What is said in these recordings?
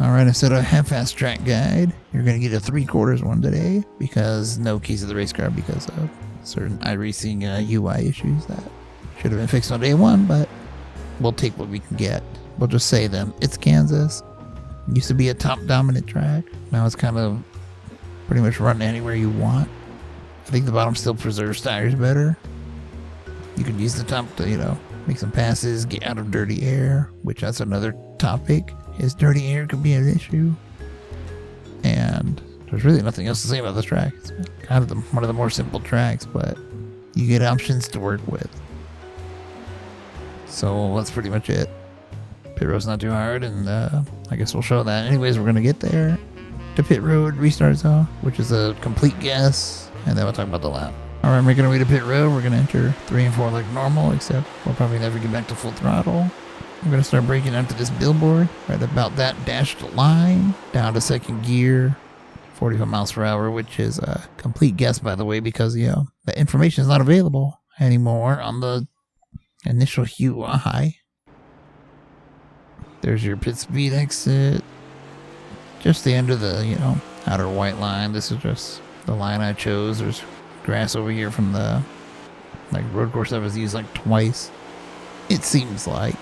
Alright, instead of a half-ass track guide, you're going to get a 3/4 one today because no keys of the race car because of certain iRacing UI issues that should have been fixed on day one, but we'll take what we can get. We'll just say them. It's Kansas. It used to be a top dominant track. Now it's kind of pretty much run anywhere you want. I think the bottom still preserves tires better. You can use the top to, make some passes, get out of dirty air, which that's another topic. Is dirty air could be an issue. And there's really nothing else to say about this track. It's kind of one of the more simple tracks, but you get options to work with. So that's pretty much it. Pit road's not too hard, and I guess we'll show that. Anyways, we're going to get there to pit road restart zone, which is a complete guess, and then we'll talk about the lap. Alright, making our way to pit road. We're going to enter 3 and 4 like normal, except we'll probably never get back to full throttle. I'm going to start braking onto this billboard right about that dashed line, down to second gear, 45 miles per hour, which is a complete guess, by the way, because, the information is not available anymore on the initial UI. There's your pit speed exit. Just the end of the, outer white line. This is just the line I chose. There's grass over here from the, road course that was used, twice. It seems like.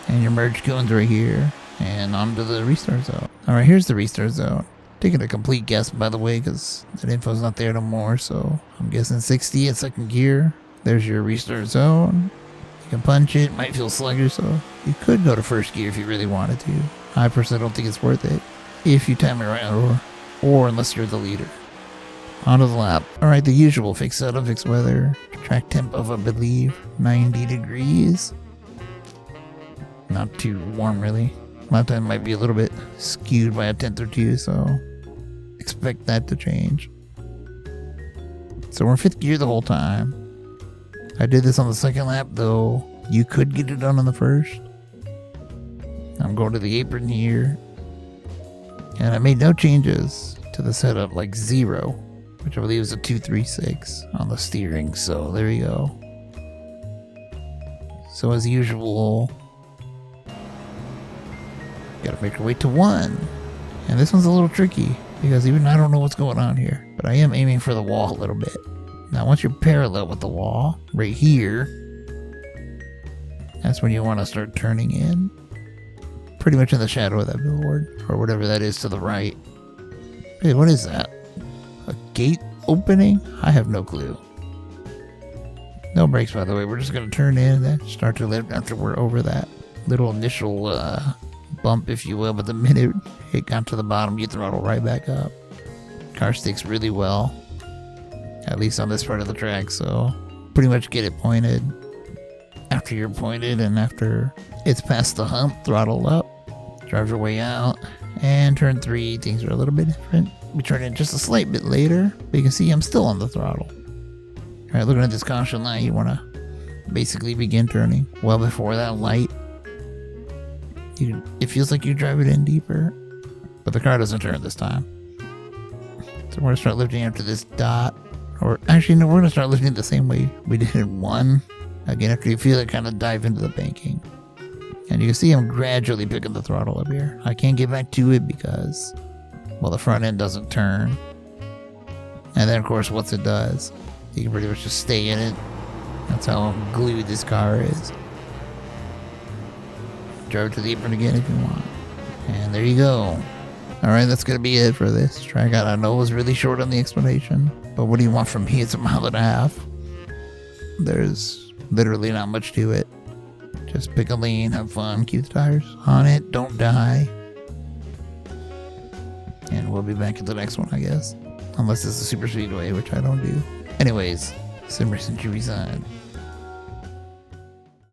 And your merge cones right here. And onto the restart zone. Alright, here's the restart zone. Taking a complete guess, by the way, because that info's not there no more. So I'm guessing 60 at second gear. There's your restart zone. You can punch it. Might feel sluggish, so you could go to first gear if you really wanted to. I personally don't think it's worth it. If you time it right, or unless you're the leader. Onto the lap. Alright, the usual fixed setup, fixed weather. Track temp of, I believe, 90 degrees. Not too warm, really. Lap time might be a little bit skewed by a tenth or two, so expect that to change. So we're in 5th gear the whole time. I did this on the second lap, though. You could get it done on the first. I'm going to the apron here. And I made no changes to the setup, 0, which I believe is a 236 on the steering. So there you go. So as usual, gotta make our way to 1. And this one's a little tricky because even I don't know what's going on here. But I am aiming for the wall a little bit. Now once you're parallel with the wall, right here, that's when you want to start turning in. Pretty much in the shadow of that billboard, or whatever that is to the right. Hey, what is that? A gate opening? I have no clue. No brakes, by the way. We're just going to turn in and then start to lift after we're over that little initial bump, if you will. But the minute it got to the bottom, you throttle right back up. Car sticks really well, at least on this part of the track. So pretty much get it pointed. After you're pointed and after it's past the hump, throttle up. Drive your way out, and turn 3, things are a little bit different. We turn in just a slight bit later, but you can see I'm still on the throttle. Alright, looking at this caution light, you want to basically begin turning well before that light. It feels like you drive it in deeper, but the car doesn't turn this time. So we're going to start lifting after this dot, or actually no, we're going to start lifting the same way we did in 1. Again, after you feel it kind of dive into the banking. And you can see I'm gradually picking the throttle up here. I can't get back to it because, well, the front end doesn't turn. And then, of course, once it does, you can pretty much just stay in it. That's how glued this car is. Drive it to the apron again if you want. And there you go. Alright, that's going to be it for this track. I know it was really short on the explanation, but what do you want from me? It's a 1.5 miles. There's literally not much to it. Just pick a lane, have fun, keep the tires on it, don't die. And we'll be back at the next one, I guess. Unless it's a super speedway, which I don't do. Anyways, Sim Racing Chewy sign.